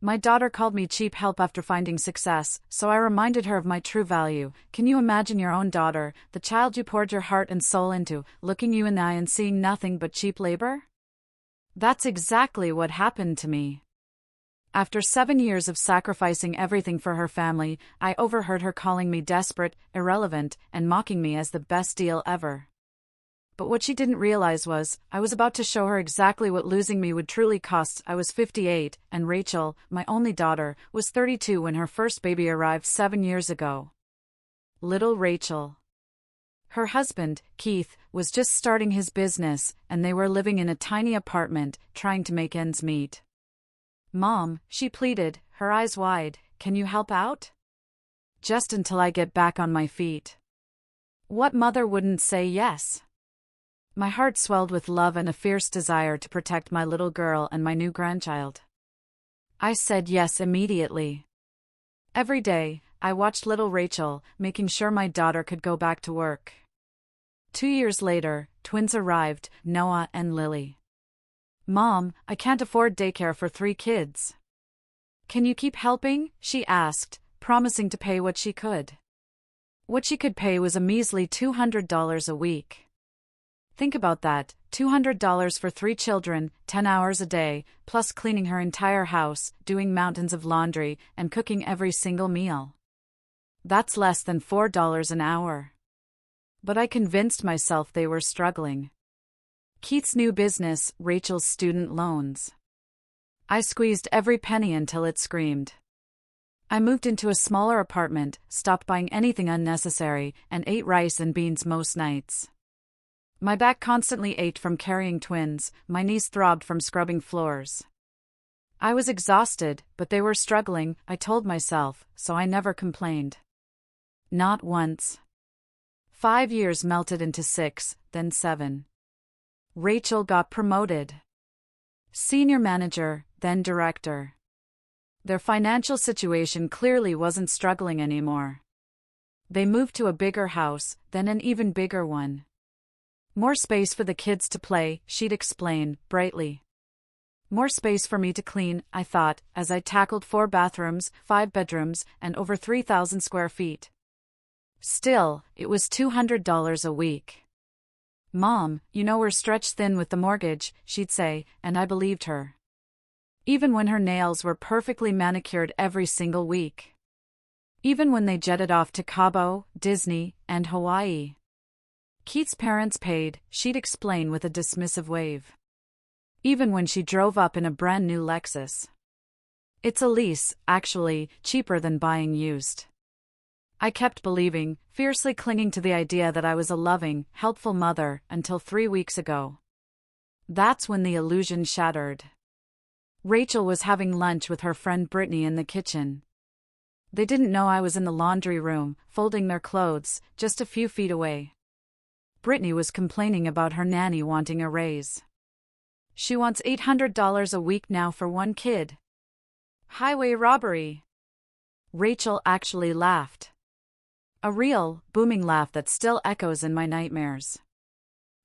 My daughter called me cheap help after finding success, so I reminded her of my true value. Can you imagine your own daughter, the child you poured your heart and soul into, looking you in the eye and seeing nothing but cheap labor? That's exactly what happened to me. After 7 years of sacrificing everything for her family, I overheard her calling me desperate, irrelevant, and mocking me as the best deal ever. But what she didn't realize was, I was about to show her exactly what losing me would truly cost. I was 58, and Rachel, my only daughter, was 32 when her first baby arrived 7 years ago. Little Rachel. Her husband, Keith, was just starting his business, and they were living in a tiny apartment, trying to make ends meet. "Mom," she pleaded, her eyes wide, "can you help out? Just until I get back on my feet." What mother wouldn't say yes? My heart swelled with love and a fierce desire to protect my little girl and my new grandchild. I said yes immediately. Every day, I watched little Rachel, making sure my daughter could go back to work. 2 years later, twins arrived, Noah and Lily. "Mom, I can't afford daycare for 3 kids. Can you keep helping?" she asked, promising to pay what she could. What she could pay was a measly $200 a week. Think about that, $200 for 3 children, 10 hours a day, plus cleaning her entire house, doing mountains of laundry, and cooking every single meal. That's less than $4 an hour. But I convinced myself they were struggling. Keith's new business, Rachel's student loans. I squeezed every penny until it screamed. I moved into a smaller apartment, stopped buying anything unnecessary, and ate rice and beans most nights. My back constantly ached from carrying twins, my knees throbbed from scrubbing floors. I was exhausted, but they were struggling, I told myself, so I never complained. Not once. 5 years melted into 6, then 7. Rachel got promoted. Senior manager, then director. Their financial situation clearly wasn't struggling anymore. They moved to a bigger house, then an even bigger one. "More space for the kids to play," she'd explain, brightly. "More space for me to clean," I thought, as I tackled 4 bathrooms, 5 bedrooms, and over 3,000 square feet. Still, it was $200 a week. "Mom, you know we're stretched thin with the mortgage," she'd say, and I believed her. Even when her nails were perfectly manicured every single week. Even when they jetted off to Cabo, Disney, and Hawaii. Keith's parents paid, she'd explain with a dismissive wave. Even when she drove up in a brand new Lexus. It's a lease, actually, cheaper than buying used. I kept believing, fiercely clinging to the idea that I was a loving, helpful mother, until 3 weeks ago. That's when the illusion shattered. Rachel was having lunch with her friend Brittany in the kitchen. They didn't know I was in the laundry room, folding their clothes, just a few feet away. Brittany was complaining about her nanny wanting a raise. She wants $800 a week now for 1 kid. Highway robbery. Rachel actually laughed. A real, booming laugh that still echoes in my nightmares.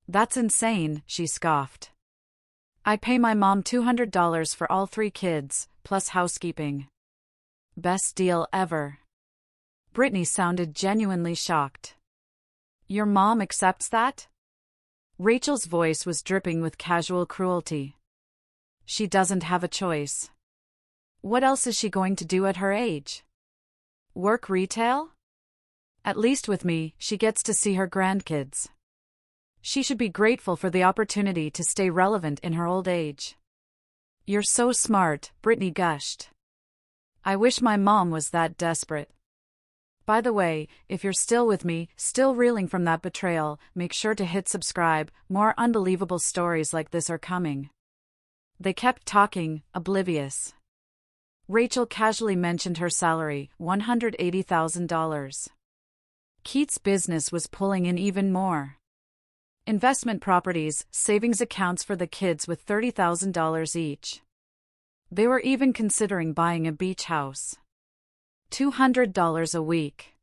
"That's insane," she scoffed. "I pay my mom $200 for all 3 kids, plus housekeeping. Best deal ever." Brittany sounded genuinely shocked. "Your mom accepts that?" Rachel's voice was dripping with casual cruelty. "She doesn't have a choice. What else is she going to do at her age? Work retail? At least with me, she gets to see her grandkids. She should be grateful for the opportunity to stay relevant in her old age." "You're so smart," Brittany gushed. "I wish my mom was that desperate. By the way, if you're still with me, still reeling from that betrayal, make sure to hit subscribe, more unbelievable stories like this are coming." They kept talking, oblivious. Rachel casually mentioned her salary, $180,000. Keith's business was pulling in even more. Investment properties, savings accounts for the kids with $30,000 each. They were even considering buying a beach house. $200 a week.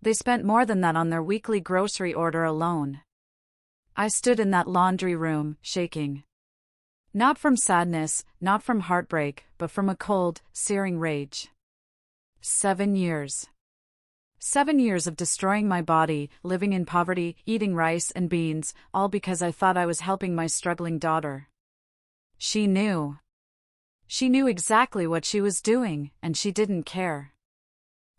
They spent more than that on their weekly grocery order alone. I stood in that laundry room, shaking. Not from sadness, not from heartbreak, but from a cold, searing rage. 7 years. 7 years of destroying my body, living in poverty, eating rice and beans, all because I thought I was helping my struggling daughter. She knew. She knew exactly what she was doing, and she didn't care.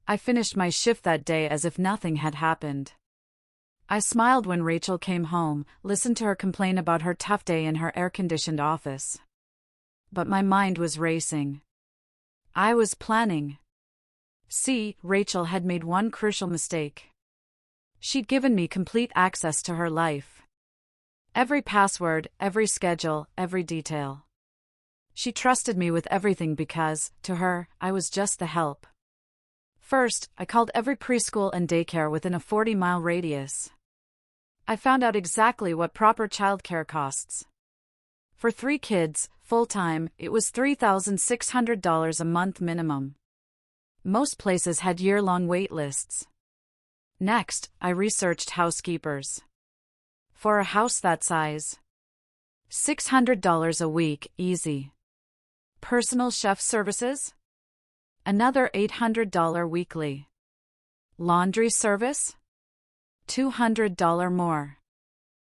I finished my shift that day as if nothing had happened. I smiled when Rachel came home, listened to her complain about her tough day in her air-conditioned office. But my mind was racing. I was planning. See, Rachel had made one crucial mistake. She'd given me complete access to her life. Every password, every schedule, every detail. She trusted me with everything because, to her, I was just the help. First, I called every preschool and daycare within a 40-mile radius. I found out exactly what proper childcare costs. For 3 kids, full-time, it was $3,600 a month minimum. Most places had year-long wait lists. Next, I researched housekeepers. For a house that size, $600 a week, easy. Personal chef services? Another $800 weekly. Laundry service? $200 more.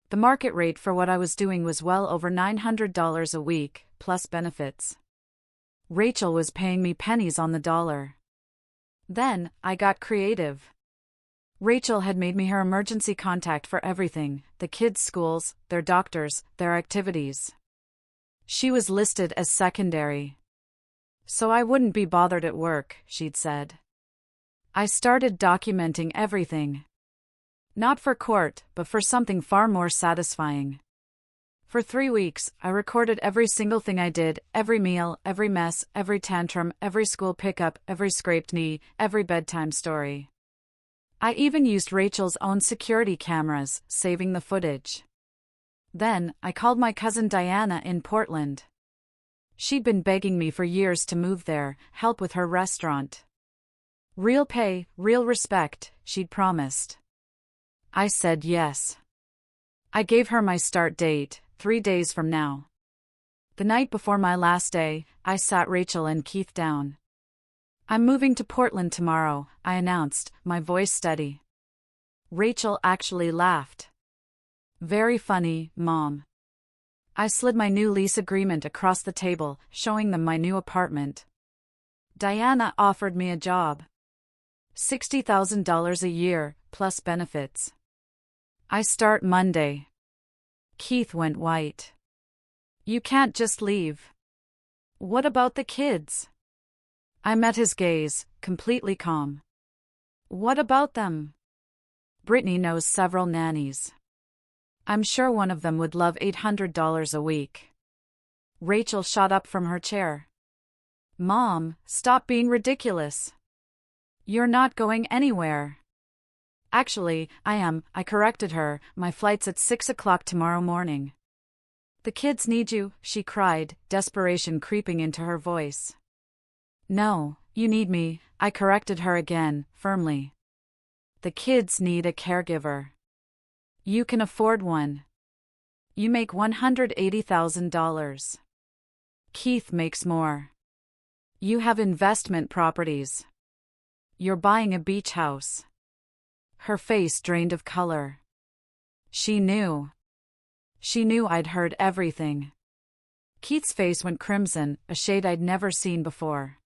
The market rate for what I was doing was well over $900 a week, plus benefits. Rachel was paying me pennies on the dollar. Then, I got creative. Rachel had made me her emergency contact for everything, the kids' schools, their doctors, their activities. She was listed as secondary. So I wouldn't be bothered at work, she'd said. I started documenting everything. Not for court, but for something far more satisfying. For 3 weeks, I recorded every single thing I did, every meal, every mess, every tantrum, every school pickup, every scraped knee, every bedtime story. I even used Rachel's own security cameras, saving the footage. Then, I called my cousin Diana in Portland. She'd been begging me for years to move there, help with her restaurant. Real pay, real respect, she'd promised. I said yes. I gave her my start date, 3 days from now. The night before my last day, I sat Rachel and Keith down. I'm moving to Portland tomorrow, I announced, my voice steady. Rachel actually laughed. Very funny, Mom. I slid my new lease agreement across the table, showing them my new apartment. Diana offered me a job. $60,000 a year, plus benefits. I start Monday. Keith went white. You can't just leave. What about the kids? I met his gaze, completely calm. What about them? Brittany knows several nannies. I'm sure one of them would love $800 a week. Rachel shot up from her chair. Mom, stop being ridiculous. You're not going anywhere. Actually, I am, I corrected her, my flight's at 6 o'clock tomorrow morning. The kids need you, she cried, desperation creeping into her voice. No, you need me, I corrected her again, firmly. The kids need a caregiver. You can afford one. You make $180,000. Keith makes more. You have investment properties. You're buying a beach house. Her face drained of color. She knew. She knew I'd heard everything. Keith's face went crimson, a shade I'd never seen before.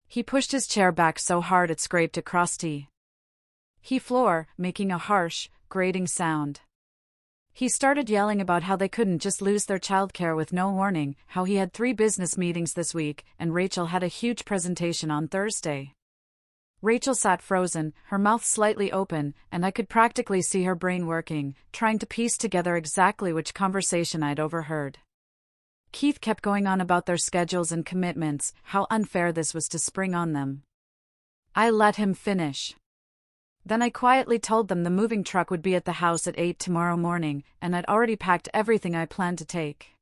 He pushed his chair back so hard it scraped across the floor, making a harsh, grating sound. He started yelling about how they couldn't just lose their childcare with no warning, how he had 3 business meetings this week, and Rachel had a huge presentation on Thursday. Rachel sat frozen, her mouth slightly open, and I could practically see her brain working, trying to piece together exactly which conversation I'd overheard. Keith kept going on about their schedules and commitments, how unfair this was to spring on them. I let him finish. Then I quietly told them the moving truck would be at the house at 8 tomorrow morning, and I'd already packed everything I planned to take.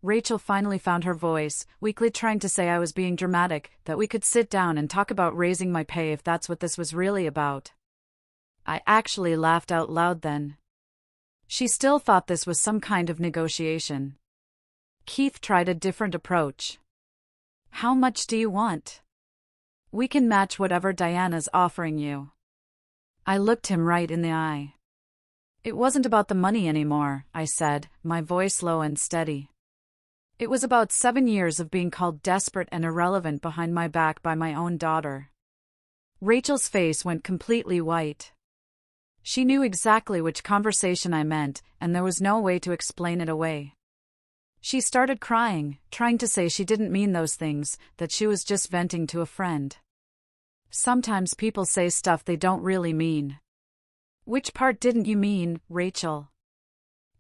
Rachel finally found her voice, weakly trying to say I was being dramatic, that we could sit down and talk about raising my pay if that's what this was really about. I actually laughed out loud then. She still thought this was some kind of negotiation. Keith tried a different approach. How much do you want? We can match whatever Diana's offering you. I looked him right in the eye. It wasn't about the money anymore, I said, my voice low and steady. It was about 7 years of being called desperate and irrelevant behind my back by my own daughter. Rachel's face went completely white. She knew exactly which conversation I meant, and there was no way to explain it away. She started crying, trying to say she didn't mean those things, that she was just venting to a friend. Sometimes people say stuff they don't really mean. Which part didn't you mean, Rachel?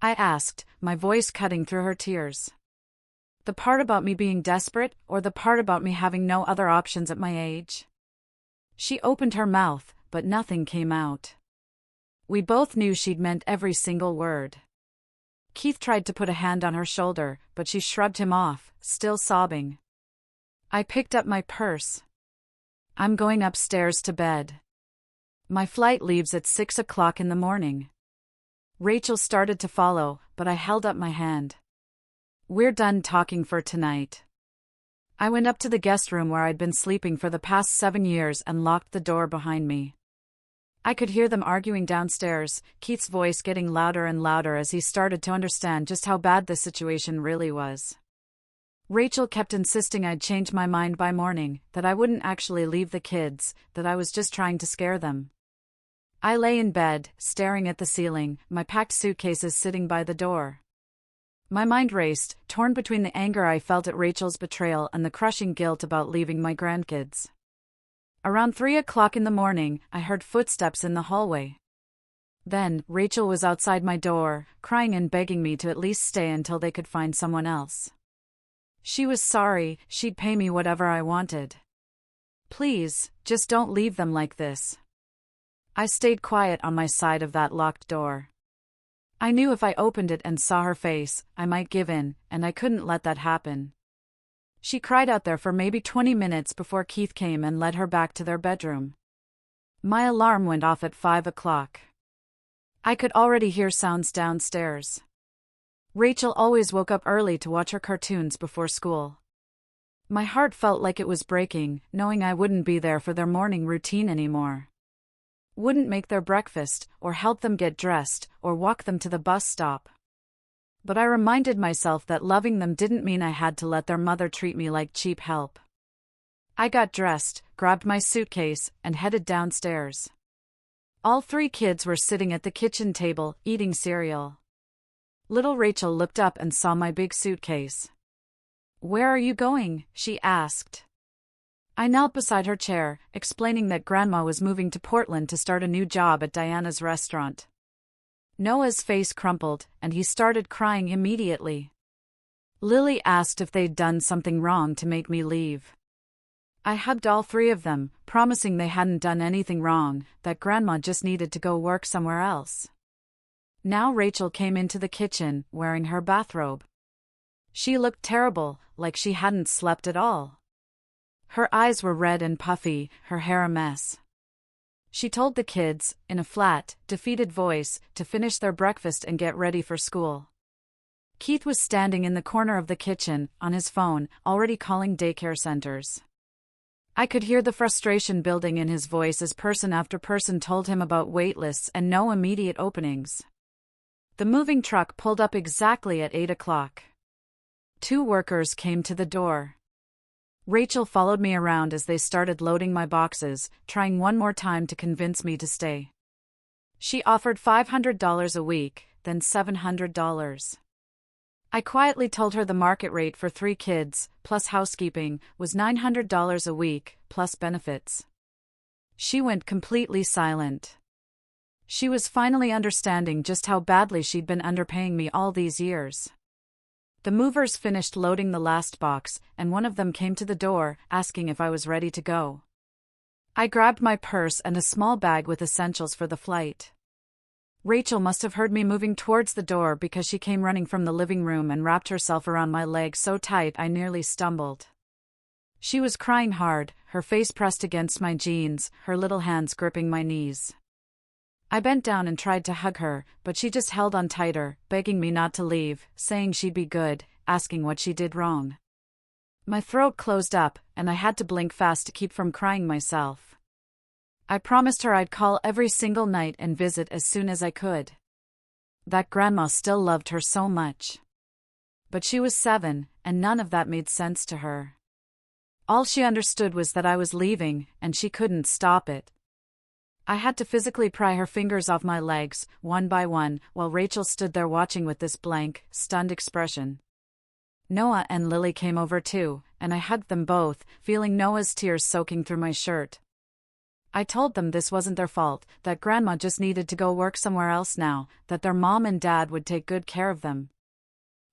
I asked, my voice cutting through her tears. The part about me being desperate, or the part about me having no other options at my age? She opened her mouth, but nothing came out. We both knew she'd meant every single word. Keith tried to put a hand on her shoulder, but she shrugged him off, still sobbing. I picked up my purse. I'm going upstairs to bed. My flight leaves at 6 o'clock in the morning. Rachel started to follow, but I held up my hand. We're done talking for tonight. I went up to the guest room where I'd been sleeping for the past 7 years and locked the door behind me. I could hear them arguing downstairs, Keith's voice getting louder and louder as he started to understand just how bad the situation really was. Rachel kept insisting I'd change my mind by morning, that I wouldn't actually leave the kids, that I was just trying to scare them. I lay in bed, staring at the ceiling, my packed suitcases sitting by the door. My mind raced, torn between the anger I felt at Rachel's betrayal and the crushing guilt about leaving my grandkids. Around 3 o'clock in the morning, I heard footsteps in the hallway. Then, Rachel was outside my door, crying and begging me to at least stay until they could find someone else. She was sorry, she'd pay me whatever I wanted. Please, just don't leave them like this. I stayed quiet on my side of that locked door. I knew if I opened it and saw her face, I might give in, and I couldn't let that happen. She cried out there for maybe 20 minutes before Keith came and led her back to their bedroom. My alarm went off at 5 o'clock. I could already hear sounds downstairs. Rachel always woke up early to watch her cartoons before school. My heart felt like it was breaking, knowing I wouldn't be there for their morning routine anymore. Wouldn't make their breakfast, or help them get dressed, or walk them to the bus stop. But I reminded myself that loving them didn't mean I had to let their mother treat me like cheap help. I got dressed, grabbed my suitcase, and headed downstairs. All 3 kids were sitting at the kitchen table, eating cereal. Little Rachel looked up and saw my big suitcase. "Where are you going?" she asked. I knelt beside her chair, explaining that Grandma was moving to Portland to start a new job at Diana's restaurant. Noah's face crumpled, and he started crying immediately. Lily asked if they'd done something wrong to make me leave. I hugged all 3 of them, promising they hadn't done anything wrong, that Grandma just needed to go work somewhere else. Now Rachel came into the kitchen, wearing her bathrobe. She looked terrible, like she hadn't slept at all. Her eyes were red and puffy, her hair a mess. She told the kids, in a flat, defeated voice, to finish their breakfast and get ready for school. Keith was standing in the corner of the kitchen, on his phone, already calling daycare centers. I could hear the frustration building in his voice as person after person told him about wait lists and no immediate openings. The moving truck pulled up exactly at 8 o'clock. 2 workers came to the door. Rachel followed me around as they started loading my boxes, trying one more time to convince me to stay. She offered $500 a week, then $700. I quietly told her the market rate for 3 kids, plus housekeeping, was $900 a week, plus benefits. She went completely silent. She was finally understanding just how badly she'd been underpaying me all these years. The movers finished loading the last box, and one of them came to the door, asking if I was ready to go. I grabbed my purse and a small bag with essentials for the flight. Rachel must have heard me moving towards the door because she came running from the living room and wrapped herself around my leg so tight I nearly stumbled. She was crying hard, her face pressed against my jeans, her little hands gripping my knees. I bent down and tried to hug her, but she just held on tighter, begging me not to leave, saying she'd be good, asking what she did wrong. My throat closed up, and I had to blink fast to keep from crying myself. I promised her I'd call every single night and visit as soon as I could. That grandma still loved her so much. But she was 7, and none of that made sense to her. All she understood was that I was leaving, and she couldn't stop it. I had to physically pry her fingers off my legs, one by one, while Rachel stood there watching with this blank, stunned expression. Noah and Lily came over too, and I hugged them both, feeling Noah's tears soaking through my shirt. I told them this wasn't their fault, that Grandma just needed to go work somewhere else now, that their mom and dad would take good care of them.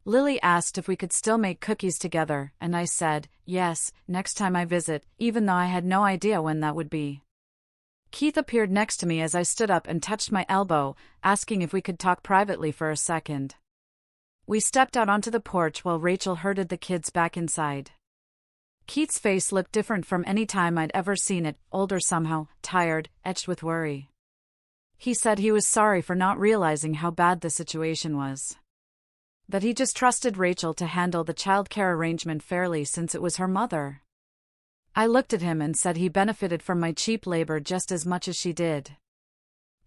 Lily asked if we could still make cookies together, and I said, yes, next time I visit, even though I had no idea when that would be. Keith appeared next to me as I stood up and touched my elbow, asking if we could talk privately for a second. We stepped out onto the porch while Rachel herded the kids back inside. Keith's face looked different from any time I'd ever seen it, older somehow, tired, etched with worry. He said he was sorry for not realizing how bad the situation was. That he just trusted Rachel to handle the childcare arrangement fairly since it was her mother. I looked at him and said he benefited from my cheap labor just as much as she did.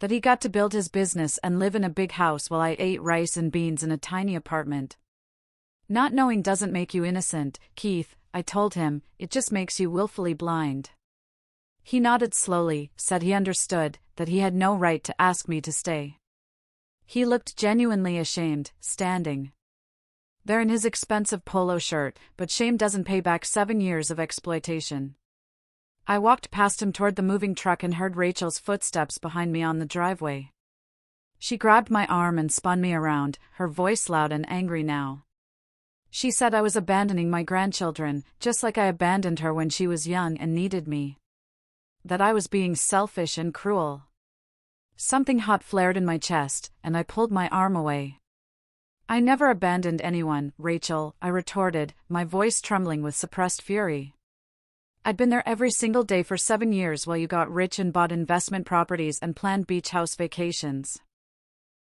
That he got to build his business and live in a big house while I ate rice and beans in a tiny apartment. Not knowing doesn't make you innocent, Keith, I told him, it just makes you willfully blind. He nodded slowly, said he understood, that he had no right to ask me to stay. He looked genuinely ashamed, standing there in his expensive polo shirt, but shame doesn't pay back 7 years of exploitation. I walked past him toward the moving truck and heard Rachel's footsteps behind me on the driveway. She grabbed my arm and spun me around, her voice loud and angry now. She said I was abandoning my grandchildren, just like I abandoned her when she was young and needed me. That I was being selfish and cruel. Something hot flared in my chest, and I pulled my arm away. I never abandoned anyone, Rachel, I retorted, my voice trembling with suppressed fury. I'd been there every single day for 7 years while you got rich and bought investment properties and planned beach house vacations.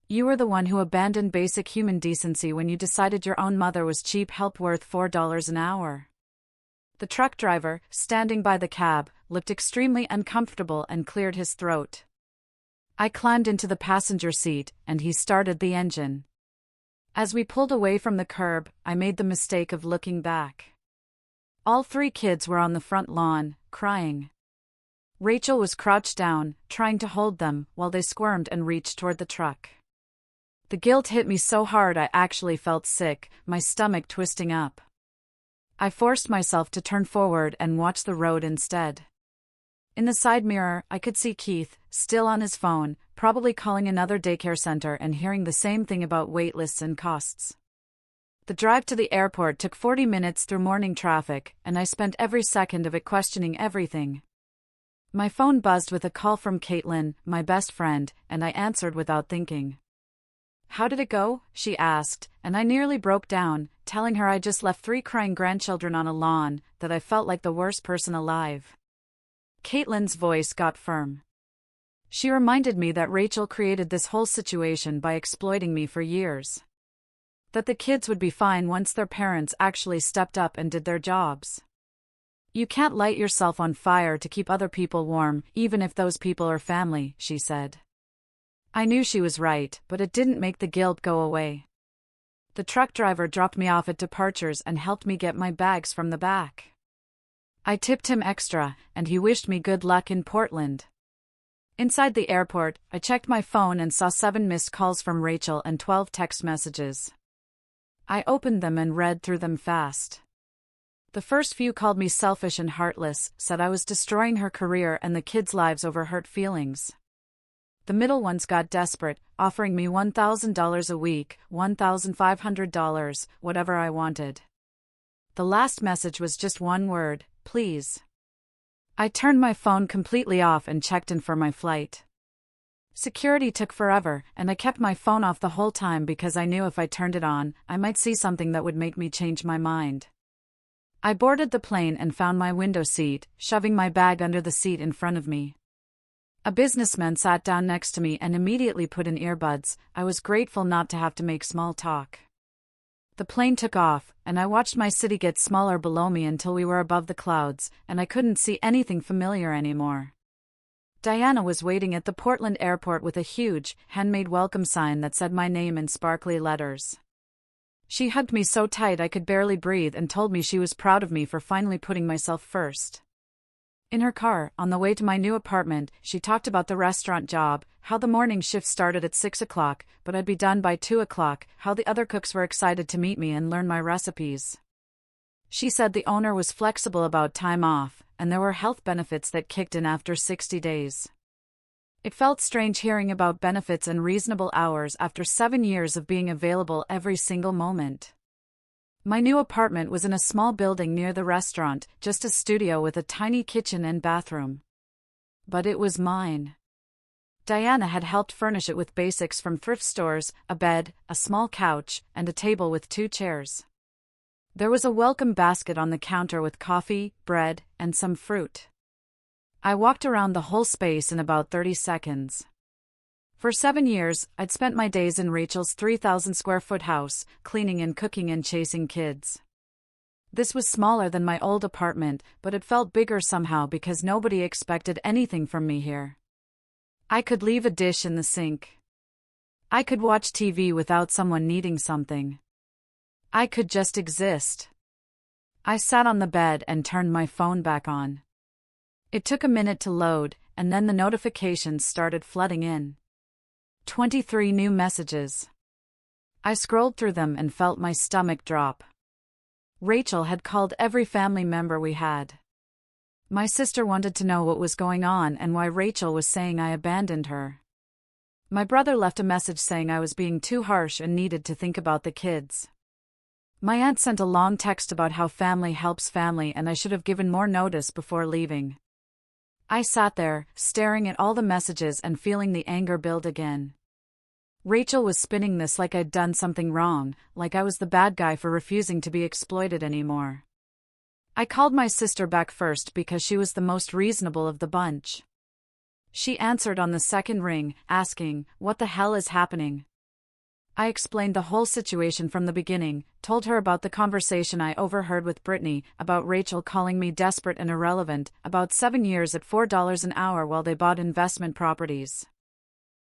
You were the one who abandoned basic human decency when you decided your own mother was cheap help worth $4 an hour. The truck driver, standing by the cab, looked extremely uncomfortable and cleared his throat. I climbed into the passenger seat, and he started the engine. As we pulled away from the curb, I made the mistake of looking back. All 3 kids were on the front lawn, crying. Rachel was crouched down, trying to hold them, while they squirmed and reached toward the truck. The guilt hit me so hard I actually felt sick, my stomach twisting up. I forced myself to turn forward and watch the road instead. In the side mirror, I could see Keith, still on his phone, probably calling another daycare center and hearing the same thing about wait lists and costs. The drive to the airport took 40 minutes through morning traffic, and I spent every second of it questioning everything. My phone buzzed with a call from Caitlin, my best friend, and I answered without thinking. How did it go? She asked, and I nearly broke down, telling her I just left 3 crying grandchildren on a lawn, that I felt like the worst person alive. Caitlin's voice got firm. She reminded me that Rachel created this whole situation by exploiting me for years. That the kids would be fine once their parents actually stepped up and did their jobs. You can't light yourself on fire to keep other people warm, even if those people are family, she said. I knew she was right, but it didn't make the guilt go away. The truck driver dropped me off at departures and helped me get my bags from the back. I tipped him extra, and he wished me good luck in Portland. Inside the airport, I checked my phone and saw 7 missed calls from Rachel and 12 text messages. I opened them and read through them fast. The first few called me selfish and heartless, said I was destroying her career and the kids' lives over hurt feelings. The middle ones got desperate, offering me $1,000 a week, $1,500, whatever I wanted. The last message was just one word, please. I turned my phone completely off and checked in for my flight. Security took forever, and I kept my phone off the whole time because I knew if I turned it on, I might see something that would make me change my mind. I boarded the plane and found my window seat, shoving my bag under the seat in front of me. A businessman sat down next to me and immediately put in earbuds. I was grateful not to have to make small talk. The plane took off, and I watched my city get smaller below me until we were above the clouds, and I couldn't see anything familiar anymore. Diana was waiting at the Portland airport with a huge, handmade welcome sign that said my name in sparkly letters. She hugged me so tight I could barely breathe and told me she was proud of me for finally putting myself first. In her car, on the way to my new apartment, she talked about the restaurant job, how the morning shift started at 6 o'clock, but I'd be done by 2 o'clock, how the other cooks were excited to meet me and learn my recipes. She said the owner was flexible about time off, and there were health benefits that kicked in after 60 days. It felt strange hearing about benefits and reasonable hours after 7 years of being available every single moment. My new apartment was in a small building near the restaurant, just a studio with a tiny kitchen and bathroom. But it was mine. Diana had helped furnish it with basics from thrift stores, a bed, a small couch, and a table with 2 chairs. There was a welcome basket on the counter with coffee, bread, and some fruit. I walked around the whole space in about 30 seconds. For 7 years, I'd spent my days in Rachel's 3,000-square-foot house, cleaning and cooking and chasing kids. This was smaller than my old apartment, but it felt bigger somehow because nobody expected anything from me here. I could leave a dish in the sink. I could watch TV without someone needing something. I could just exist. I sat on the bed and turned my phone back on. It took a minute to load, and then the notifications started flooding in. 23 new messages. I scrolled through them and felt my stomach drop. Rachel had called every family member we had. My sister wanted to know what was going on and why Rachel was saying I abandoned her. My brother left a message saying I was being too harsh and needed to think about the kids. My aunt sent a long text about how family helps family and I should have given more notice before leaving. I sat there, staring at all the messages and feeling the anger build again. Rachel was spinning this like I'd done something wrong, like I was the bad guy for refusing to be exploited anymore. I called my sister back first because she was the most reasonable of the bunch. She answered on the second ring, asking, "What the hell is happening?" I explained the whole situation from the beginning, told her about the conversation I overheard with Brittany, about Rachel calling me desperate and irrelevant, about 7 years at $4 an hour while they bought investment properties.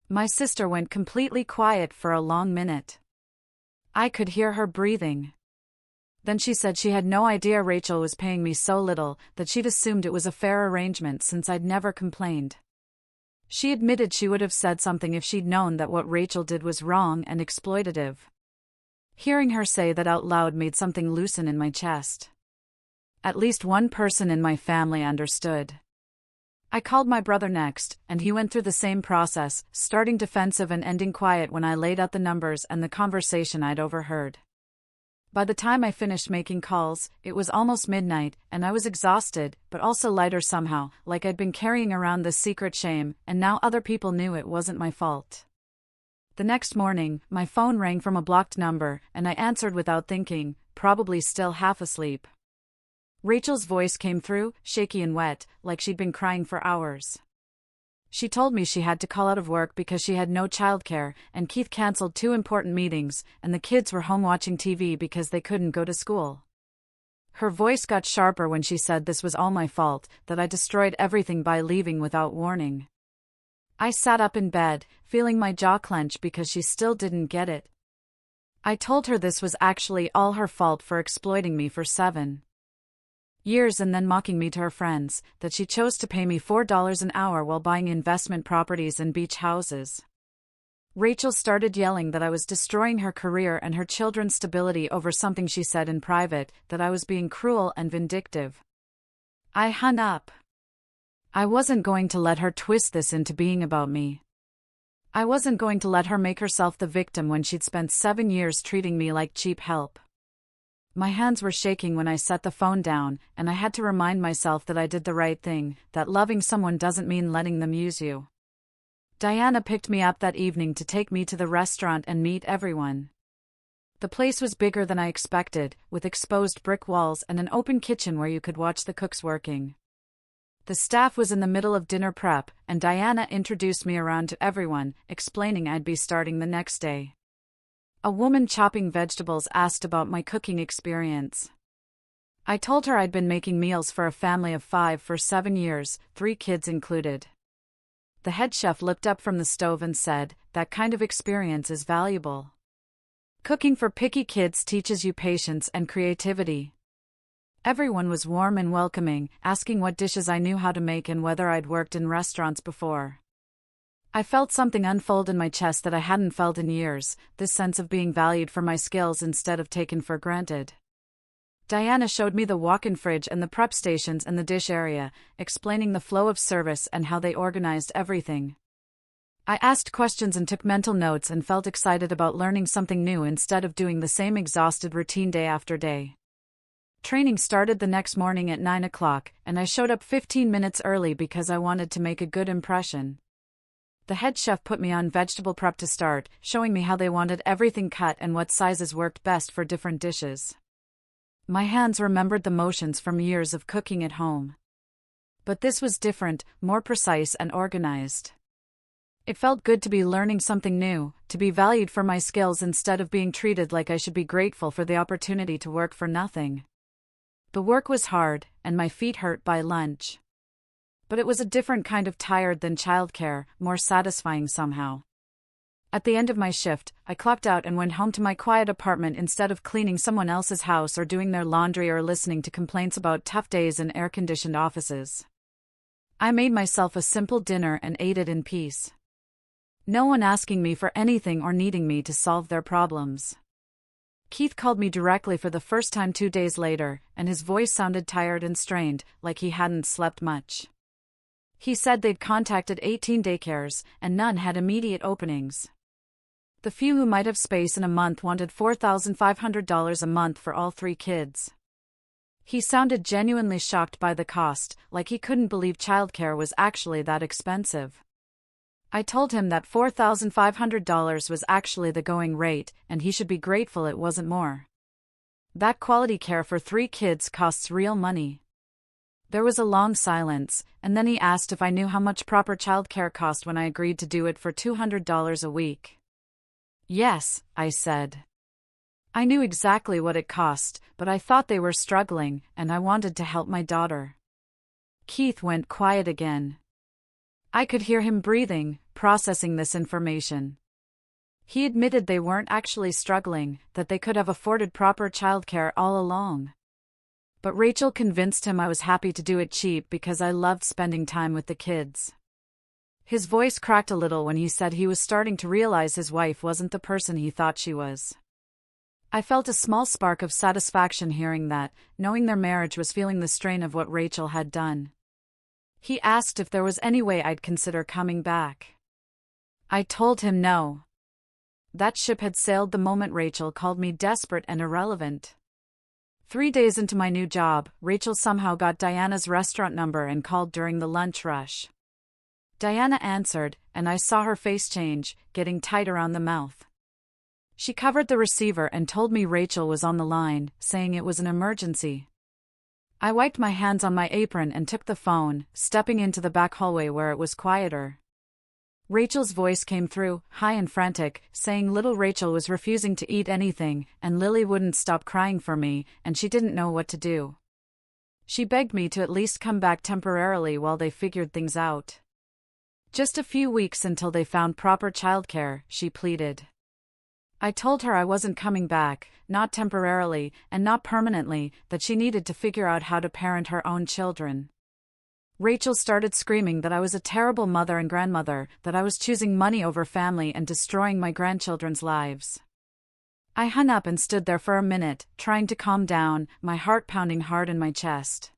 My sister went completely quiet for a long minute. I could hear her breathing. Then she said she had no idea Rachel was paying me so little, that she'd assumed it was a fair arrangement since I'd never complained. She admitted she would have said something if she'd known that what Rachel did was wrong and exploitative. Hearing her say that out loud made something loosen in my chest. At least one person in my family understood. I called my brother next, and he went through the same process, starting defensive and ending quiet when I laid out the numbers and the conversation I'd overheard. By the time I finished making calls, it was almost midnight, and I was exhausted, but also lighter somehow, like I'd been carrying around this secret shame, and now other people knew it wasn't my fault. The next morning, my phone rang from a blocked number, and I answered without thinking, probably still half asleep. Rachel's voice came through, shaky and wet, like she'd been crying for hours. She told me she had to call out of work because she had no childcare, and Keith canceled 2 important meetings, and the kids were home watching TV because they couldn't go to school. Her voice got sharper when she said this was all my fault, that I destroyed everything by leaving without warning. I sat up in bed, feeling my jaw clench because she still didn't get it. I told her this was actually all her fault for exploiting me for 7 years and then mocking me to her friends, that she chose to pay me $4 an hour while buying investment properties and beach houses. Rachel started yelling that I was destroying her career and her children's stability over something she said in private, that I was being cruel and vindictive. I hung up. I wasn't going to let her twist this into being about me. I wasn't going to let her make herself the victim when she'd spent 7 years treating me like cheap help. My hands were shaking when I set the phone down, and I had to remind myself that I did the right thing, that loving someone doesn't mean letting them use you. Diana picked me up that evening to take me to the restaurant and meet everyone. The place was bigger than I expected, with exposed brick walls and an open kitchen where you could watch the cooks working. The staff was in the middle of dinner prep, and Diana introduced me around to everyone, explaining I'd be starting the next day. A woman chopping vegetables asked about my cooking experience. I told her I'd been making meals for a family of 5 for 7 years, 3 kids included. The head chef looked up from the stove and said, "That kind of experience is valuable. Cooking for picky kids teaches you patience and creativity." Everyone was warm and welcoming, asking what dishes I knew how to make and whether I'd worked in restaurants before. I felt something unfold in my chest that I hadn't felt in years, this sense of being valued for my skills instead of taken for granted. Diana showed me the walk-in fridge and the prep stations and the dish area, explaining the flow of service and how they organized everything. I asked questions and took mental notes and felt excited about learning something new instead of doing the same exhausted routine day after day. Training started the next morning at 9 o'clock, and I showed up 15 minutes early because I wanted to make a good impression. The head chef put me on vegetable prep to start, showing me how they wanted everything cut and what sizes worked best for different dishes. My hands remembered the motions from years of cooking at home. But this was different, more precise and organized. It felt good to be learning something new, to be valued for my skills instead of being treated like I should be grateful for the opportunity to work for nothing. The work was hard, and my feet hurt by lunch. But it was a different kind of tired than childcare, more satisfying somehow. At the end of my shift, I clocked out and went home to my quiet apartment instead of cleaning someone else's house or doing their laundry or listening to complaints about tough days in air-conditioned offices. I made myself a simple dinner and ate it in peace. No one asking me for anything or needing me to solve their problems. Keith called me directly for the first time 2 days later, and his voice sounded tired and strained, like he hadn't slept much. He said they'd contacted 18 daycares, and none had immediate openings. The few who might have space in a month wanted $4,500 a month for all 3 kids. He sounded genuinely shocked by the cost, like he couldn't believe childcare was actually that expensive. I told him that $4,500 was actually the going rate, and he should be grateful it wasn't more. That quality care for 3 kids costs real money. There was a long silence, and then he asked if I knew how much proper childcare cost when I agreed to do it for $200 a week. Yes, I said. I knew exactly what it cost, but I thought they were struggling, and I wanted to help my daughter. Keith went quiet again. I could hear him breathing, processing this information. He admitted they weren't actually struggling, that they could have afforded proper childcare all along. But Rachel convinced him I was happy to do it cheap because I loved spending time with the kids. His voice cracked a little when he said he was starting to realize his wife wasn't the person he thought she was. I felt a small spark of satisfaction hearing that, knowing their marriage was feeling the strain of what Rachel had done. He asked if there was any way I'd consider coming back. I told him no. That ship had sailed the moment Rachel called me desperate and irrelevant. 3 days into my new job, Rachel somehow got Diana's restaurant number and called during the lunch rush. Diana answered, and I saw her face change, getting tight around the mouth. She covered the receiver and told me Rachel was on the line, saying it was an emergency. I wiped my hands on my apron and took the phone, stepping into the back hallway where it was quieter. Rachel's voice came through, high and frantic, saying little Rachel was refusing to eat anything, and Lily wouldn't stop crying for me, and she didn't know what to do. She begged me to at least come back temporarily while they figured things out. Just a few weeks until they found proper childcare, she pleaded. I told her I wasn't coming back, not temporarily, and not permanently, that she needed to figure out how to parent her own children. Rachel started screaming that I was a terrible mother and grandmother, that I was choosing money over family and destroying my grandchildren's lives. I hung up and stood there for a minute, trying to calm down, my heart pounding hard in my chest.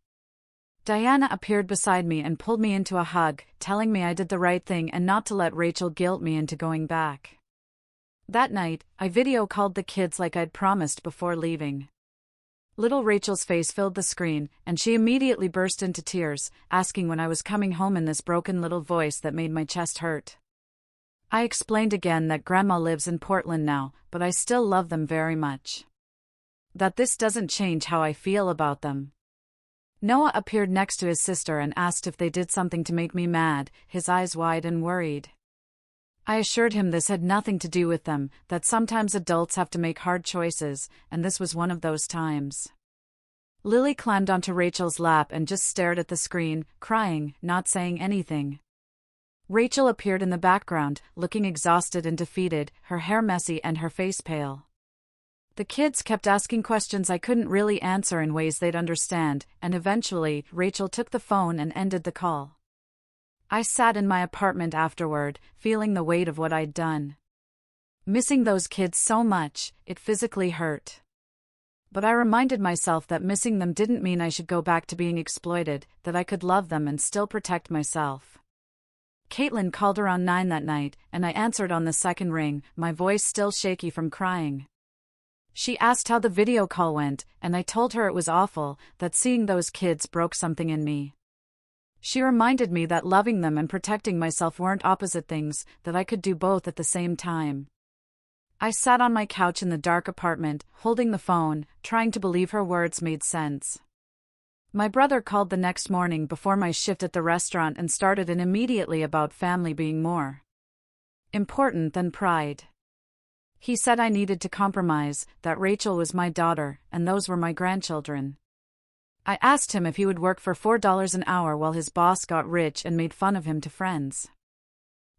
Diana appeared beside me and pulled me into a hug, telling me I did the right thing and not to let Rachel guilt me into going back. That night, I video called the kids like I'd promised before leaving. Little Rachel's face filled the screen, and she immediately burst into tears, asking when I was coming home in this broken little voice that made my chest hurt. I explained again that Grandma lives in Portland now, but I still love them very much. That this doesn't change how I feel about them. Noah appeared next to his sister and asked if they did something to make me mad, his eyes wide and worried. I assured him this had nothing to do with them, that sometimes adults have to make hard choices, and this was one of those times. Lily climbed onto Rachel's lap and just stared at the screen, crying, not saying anything. Rachel appeared in the background, looking exhausted and defeated, her hair messy and her face pale. The kids kept asking questions I couldn't really answer in ways they'd understand, and eventually, Rachel took the phone and ended the call. I sat in my apartment afterward, feeling the weight of what I'd done. Missing those kids so much, it physically hurt. But I reminded myself that missing them didn't mean I should go back to being exploited, that I could love them and still protect myself. Caitlin called around 9 that night, and I answered on the second ring, my voice still shaky from crying. She asked how the video call went, and I told her it was awful, that seeing those kids broke something in me. She reminded me that loving them and protecting myself weren't opposite things, that I could do both at the same time. I sat on my couch in the dark apartment, holding the phone, trying to believe her words made sense. My brother called the next morning before my shift at the restaurant and started in immediately about family being more important than pride. He said I needed to compromise, that Rachel was my daughter, and those were my grandchildren. I asked him if he would work for $4 an hour while his boss got rich and made fun of him to friends.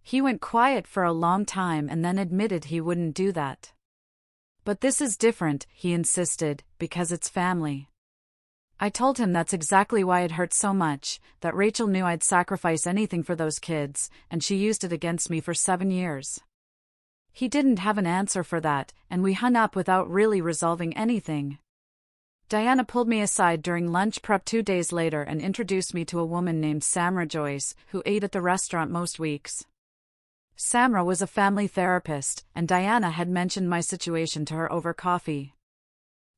He went quiet for a long time and then admitted he wouldn't do that. But this is different, he insisted, because it's family. I told him that's exactly why it hurt so much, that Rachel knew I'd sacrifice anything for those kids, and she used it against me for 7 years. He didn't have an answer for that, and we hung up without really resolving anything. Diana pulled me aside during lunch prep 2 days later and introduced me to a woman named Samra Joyce, who ate at the restaurant most weeks. Samra was a family therapist, and Diana had mentioned my situation to her over coffee.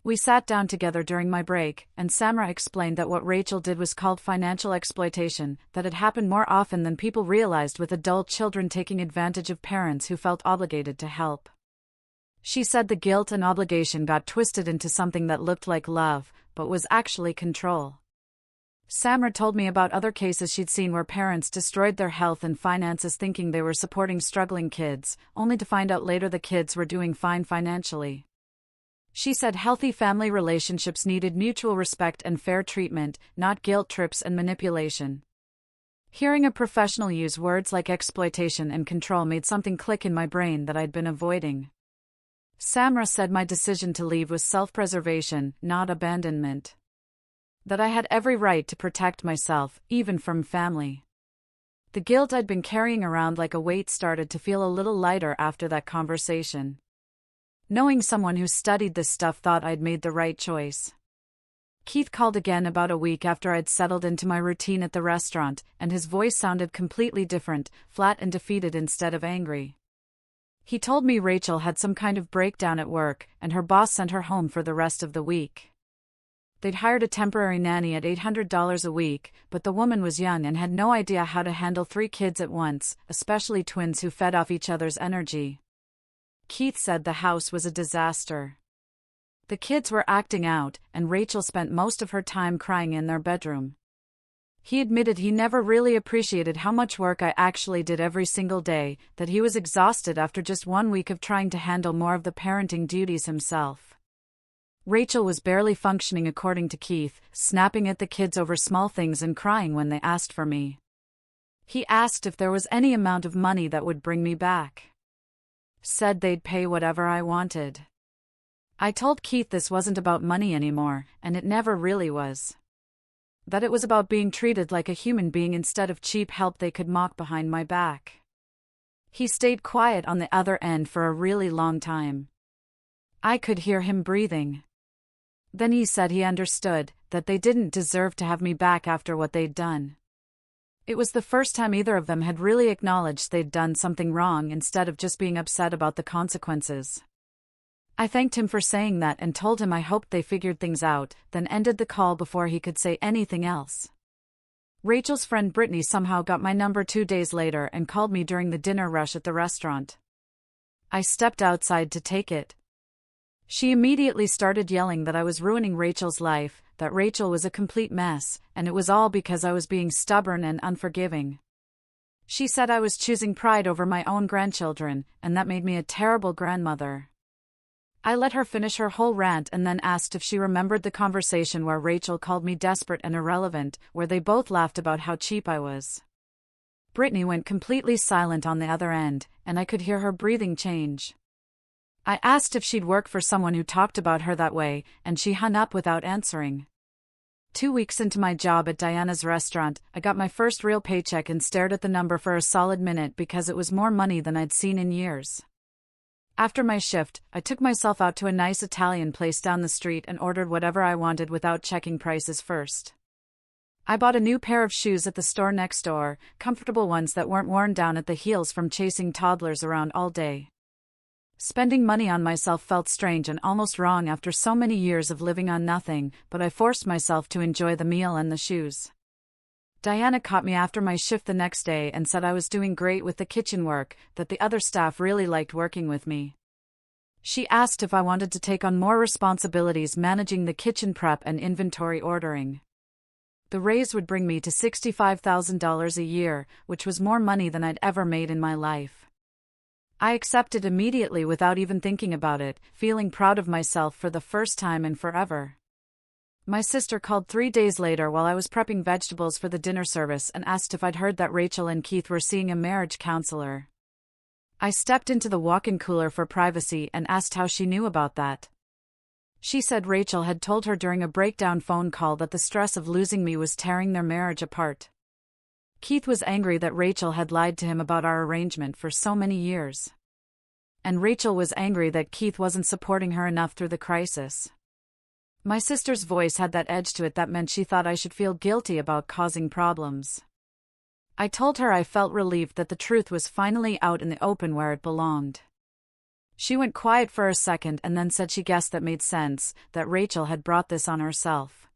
We sat down together during my break, and Samra explained that what Rachel did was called financial exploitation, that it happened more often than people realized with adult children taking advantage of parents who felt obligated to help. She said the guilt and obligation got twisted into something that looked like love, but was actually control. Samra told me about other cases she'd seen where parents destroyed their health and finances thinking they were supporting struggling kids, only to find out later the kids were doing fine financially. She said healthy family relationships needed mutual respect and fair treatment, not guilt trips and manipulation. Hearing a professional use words like exploitation and control made something click in my brain that I'd been avoiding. Samra said my decision to leave was self-preservation, not abandonment. That I had every right to protect myself, even from family. The guilt I'd been carrying around like a weight started to feel a little lighter after that conversation. Knowing someone who studied this stuff thought I'd made the right choice. Keith called again about a week after I'd settled into my routine at the restaurant, and his voice sounded completely different, flat and defeated instead of angry. He told me Rachel had some kind of breakdown at work, and her boss sent her home for the rest of the week. They'd hired a temporary nanny at $800 a week, but the woman was young and had no idea how to handle 3 kids at once, especially twins who fed off each other's energy. Keith said the house was a disaster. The kids were acting out, and Rachel spent most of her time crying in their bedroom. He admitted he never really appreciated how much work I actually did every single day, that he was exhausted after just 1 week of trying to handle more of the parenting duties himself. Rachel was barely functioning according to Keith, snapping at the kids over small things and crying when they asked for me. He asked if there was any amount of money that would bring me back. Said they'd pay whatever I wanted. I told Keith this wasn't about money anymore, and it never really was. That it was about being treated like a human being instead of cheap help they could mock behind my back. He stayed quiet on the other end for a really long time. I could hear him breathing. Then he said he understood, that they didn't deserve to have me back after what they'd done. It was the first time either of them had really acknowledged they'd done something wrong instead of just being upset about the consequences. I thanked him for saying that and told him I hoped they figured things out, then ended the call before he could say anything else. Rachel's friend Brittany somehow got my number 2 days later and called me during the dinner rush at the restaurant. I stepped outside to take it. She immediately started yelling that I was ruining Rachel's life, that Rachel was a complete mess, and it was all because I was being stubborn and unforgiving. She said I was choosing pride over my own grandchildren, and that made me a terrible grandmother. I let her finish her whole rant and then asked if she remembered the conversation where Rachel called me desperate and irrelevant, where they both laughed about how cheap I was. Brittany went completely silent on the other end, and I could hear her breathing change. I asked if she'd work for someone who talked about her that way, and she hung up without answering. 2 weeks into my job at Diana's restaurant, I got my first real paycheck and stared at the number for a solid minute because it was more money than I'd seen in years. After my shift, I took myself out to a nice Italian place down the street and ordered whatever I wanted without checking prices first. I bought a new pair of shoes at the store next door, comfortable ones that weren't worn down at the heels from chasing toddlers around all day. Spending money on myself felt strange and almost wrong after so many years of living on nothing, but I forced myself to enjoy the meal and the shoes. Diana caught me after my shift the next day and said I was doing great with the kitchen work, that the other staff really liked working with me. She asked if I wanted to take on more responsibilities managing the kitchen prep and inventory ordering. The raise would bring me to $65,000 a year, which was more money than I'd ever made in my life. I accepted immediately without even thinking about it, feeling proud of myself for the first time in forever. My sister called 3 days later while I was prepping vegetables for the dinner service and asked if I'd heard that Rachel and Keith were seeing a marriage counselor. I stepped into the walk-in cooler for privacy and asked how she knew about that. She said Rachel had told her during a breakdown phone call that the stress of losing me was tearing their marriage apart. Keith was angry that Rachel had lied to him about our arrangement for so many years. And Rachel was angry that Keith wasn't supporting her enough through the crisis. My sister's voice had that edge to it that meant she thought I should feel guilty about causing problems. I told her I felt relieved that the truth was finally out in the open where it belonged. She went quiet for a second and then said she guessed that made sense, that Rachel had brought this on herself.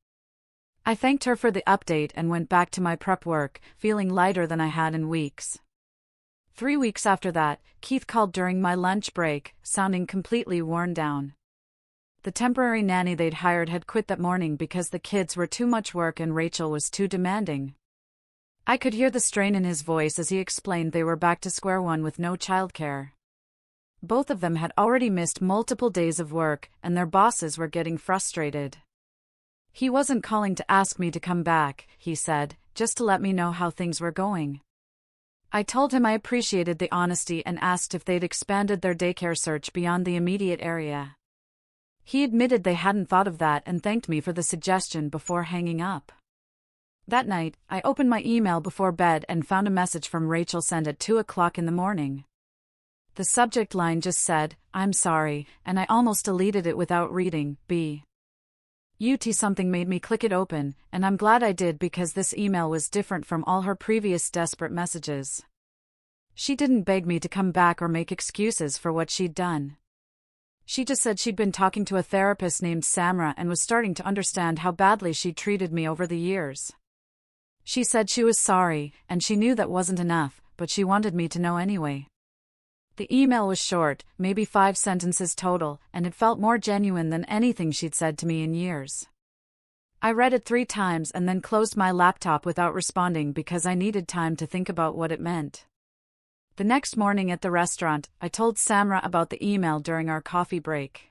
I thanked her for the update and went back to my prep work, feeling lighter than I had in weeks. 3 weeks after that, Keith called during my lunch break, sounding completely worn down. The temporary nanny they'd hired had quit that morning because the kids were too much work and Rachel was too demanding. I could hear the strain in his voice as he explained they were back to square one with no childcare. Both of them had already missed multiple days of work, and their bosses were getting frustrated. He wasn't calling to ask me to come back, he said, just to let me know how things were going. I told him I appreciated the honesty and asked if they'd expanded their daycare search beyond the immediate area. He admitted they hadn't thought of that and thanked me for the suggestion before hanging up. That night, I opened my email before bed and found a message from Rachel sent at 2 o'clock in the morning. The subject line just said, "I'm sorry," and I almost deleted it without reading. Something made me click it open, and I'm glad I did because this email was different from all her previous desperate messages. She didn't beg me to come back or make excuses for what she'd done. She just said she'd been talking to a therapist named Samra and was starting to understand how badly she'd treated me over the years. She said she was sorry, and she knew that wasn't enough, but she wanted me to know anyway. The email was short, maybe 5 sentences total, and it felt more genuine than anything she'd said to me in years. I read it 3 times and then closed my laptop without responding because I needed time to think about what it meant. The next morning at the restaurant, I told Samra about the email during our coffee break.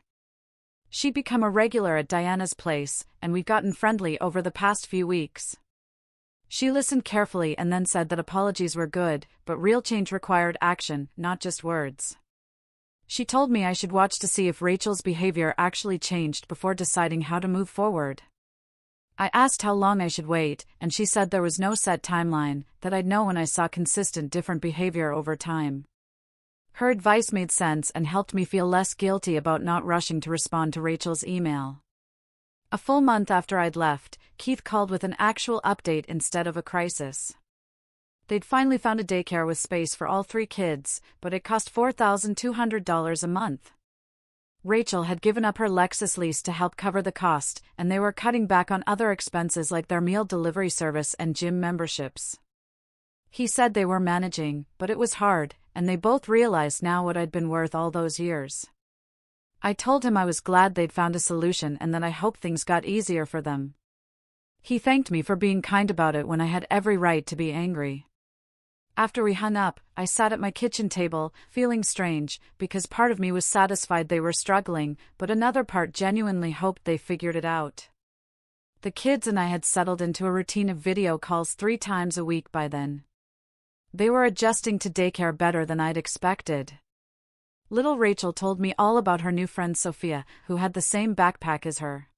She'd become a regular at Diana's place, and we'd gotten friendly over the past few weeks. She listened carefully and then said that apologies were good, but real change required action, not just words. She told me I should watch to see if Rachel's behavior actually changed before deciding how to move forward. I asked how long I should wait, and she said there was no set timeline, that I'd know when I saw consistent different behavior over time. Her advice made sense and helped me feel less guilty about not rushing to respond to Rachel's email. A full month after I'd left, Keith called with an actual update instead of a crisis. They'd finally found a daycare with space for all 3 kids, but it cost $4,200 a month. Rachel had given up her Lexus lease to help cover the cost, and they were cutting back on other expenses like their meal delivery service and gym memberships. He said they were managing, but it was hard, and they both realized now what I'd been worth all those years. I told him I was glad they'd found a solution and that I hoped things got easier for them. He thanked me for being kind about it when I had every right to be angry. After we hung up, I sat at my kitchen table, feeling strange, because part of me was satisfied they were struggling, but another part genuinely hoped they figured it out. The kids and I had settled into a routine of video calls 3 times a week by then. They were adjusting to daycare better than I'd expected. Little Rachel told me all about her new friend Sophia, who had the same backpack as her.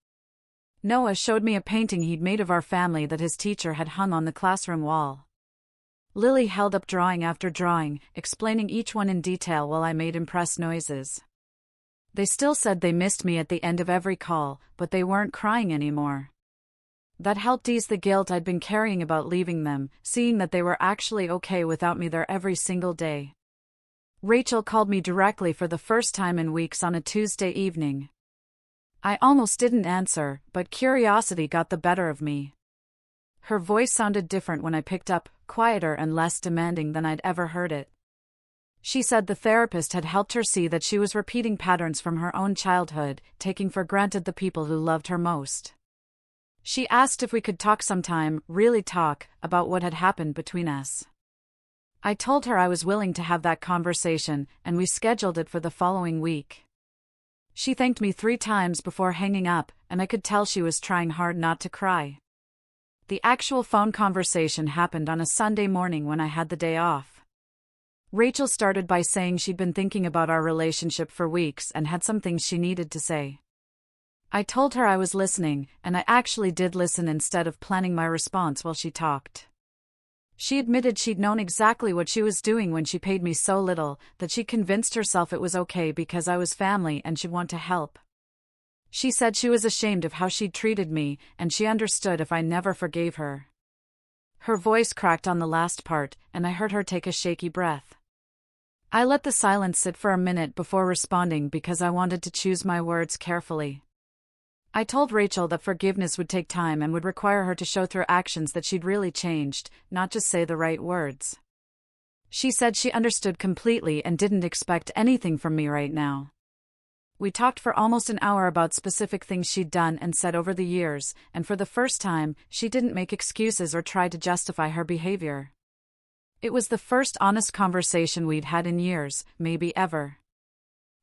Noah showed me a painting he'd made of our family that his teacher had hung on the classroom wall. Lily held up drawing after drawing, explaining each one in detail while I made impressed noises. They still said they missed me at the end of every call, but they weren't crying anymore. That helped ease the guilt I'd been carrying about leaving them, seeing that they were actually okay without me there every single day. Rachel called me directly for the first time in weeks on a Tuesday evening. I almost didn't answer, but curiosity got the better of me. Her voice sounded different when I picked up, quieter and less demanding than I'd ever heard it. She said the therapist had helped her see that she was repeating patterns from her own childhood, taking for granted the people who loved her most. She asked if we could talk sometime, really talk, about what had happened between us. I told her I was willing to have that conversation, and we scheduled it for the following week. She thanked me 3 times before hanging up, and I could tell she was trying hard not to cry. The actual phone conversation happened on a Sunday morning when I had the day off. Rachel started by saying she'd been thinking about our relationship for weeks and had some things she needed to say. I told her I was listening, and I actually did listen instead of planning my response while she talked. She admitted she'd known exactly what she was doing when she paid me so little, that she convinced herself it was okay because I was family and she'd want to help. She said she was ashamed of how she'd treated me, and she understood if I never forgave her. Her voice cracked on the last part, and I heard her take a shaky breath. I let the silence sit for a minute before responding because I wanted to choose my words carefully. I told Rachel that forgiveness would take time and would require her to show through actions that she'd really changed, not just say the right words. She said she understood completely and didn't expect anything from me right now. We talked for almost an hour about specific things she'd done and said over the years, and for the first time, she didn't make excuses or try to justify her behavior. It was the first honest conversation we'd had in years, maybe ever.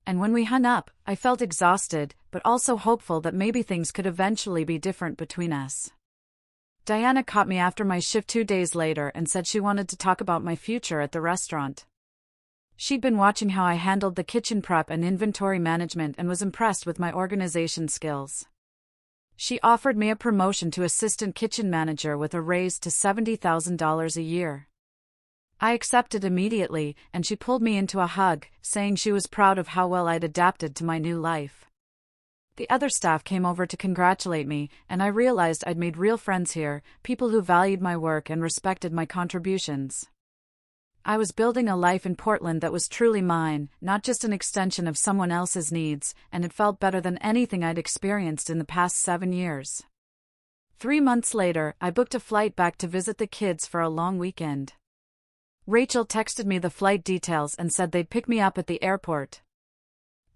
And when we hung up, I felt exhausted, but also hopeful that maybe things could eventually be different between us. Diana caught me after my shift 2 days later and said she wanted to talk about my future at the restaurant. She'd been watching how I handled the kitchen prep and inventory management and was impressed with my organization skills. She offered me a promotion to assistant kitchen manager with a raise to $70,000 a year. I accepted immediately, and she pulled me into a hug, saying she was proud of how well I'd adapted to my new life. The other staff came over to congratulate me, and I realized I'd made real friends here, people who valued my work and respected my contributions. I was building a life in Portland that was truly mine, not just an extension of someone else's needs, and it felt better than anything I'd experienced in the past 7 years. 3 months later, I booked a flight back to visit the kids for a long weekend. Rachel texted me the flight details and said they'd pick me up at the airport.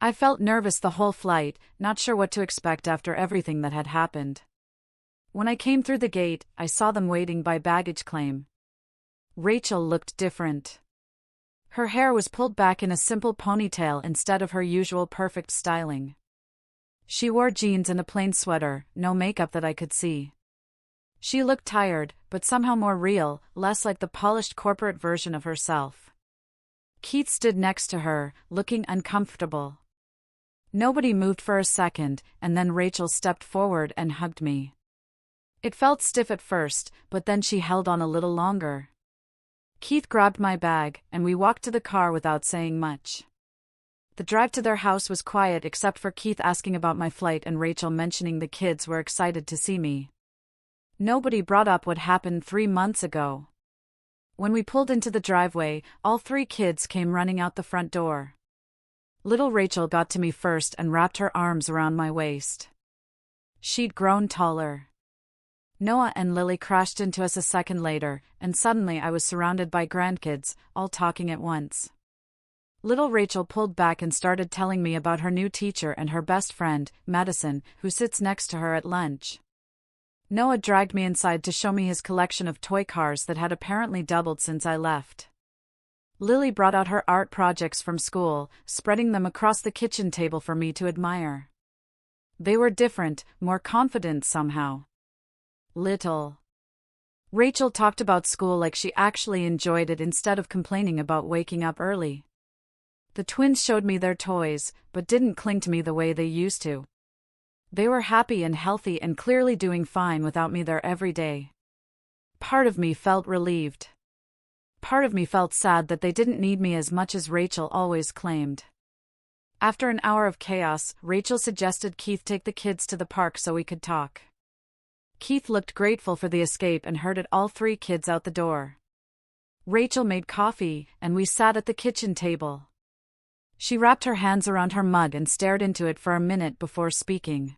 I felt nervous the whole flight, not sure what to expect after everything that had happened. When I came through the gate, I saw them waiting by baggage claim. Rachel looked different. Her hair was pulled back in a simple ponytail instead of her usual perfect styling. She wore jeans and a plain sweater, no makeup that I could see. She looked tired, but somehow more real, less like the polished corporate version of herself. Keith stood next to her, looking uncomfortable. Nobody moved for a second, and then Rachel stepped forward and hugged me. It felt stiff at first, but then she held on a little longer. Keith grabbed my bag, and we walked to the car without saying much. The drive to their house was quiet except for Keith asking about my flight and Rachel mentioning the kids were excited to see me. Nobody brought up what happened 3 months ago. When we pulled into the driveway, all 3 kids came running out the front door. Little Rachel got to me first and wrapped her arms around my waist. She'd grown taller. Noah and Lily crashed into us a second later, and suddenly I was surrounded by grandkids, all talking at once. Little Rachel pulled back and started telling me about her new teacher and her best friend, Madison, who sits next to her at lunch. Noah dragged me inside to show me his collection of toy cars that had apparently doubled since I left. Lily brought out her art projects from school, spreading them across the kitchen table for me to admire. They were different, more confident somehow. Little Rachel talked about school like she actually enjoyed it instead of complaining about waking up early. The twins showed me their toys, but didn't cling to me the way they used to. They were happy and healthy and clearly doing fine without me there every day. Part of me felt relieved. Part of me felt sad that they didn't need me as much as Rachel always claimed. After an hour of chaos, Rachel suggested Keith take the kids to the park so we could talk. Keith looked grateful for the escape and herded all 3 kids out the door. Rachel made coffee, and we sat at the kitchen table. She wrapped her hands around her mug and stared into it for a minute before speaking.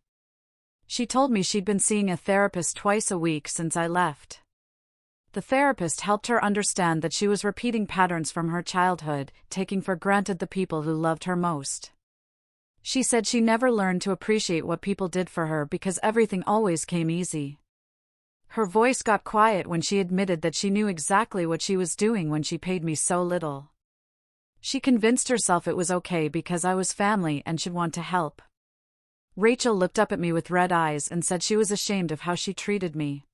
She told me she'd been seeing a therapist twice a week since I left. The therapist helped her understand that she was repeating patterns from her childhood, taking for granted the people who loved her most. She said she never learned to appreciate what people did for her because everything always came easy. Her voice got quiet when she admitted that she knew exactly what she was doing when she paid me so little. She convinced herself it was okay because I was family and should want to help. Rachel looked up at me with red eyes and said she was ashamed of how she treated me.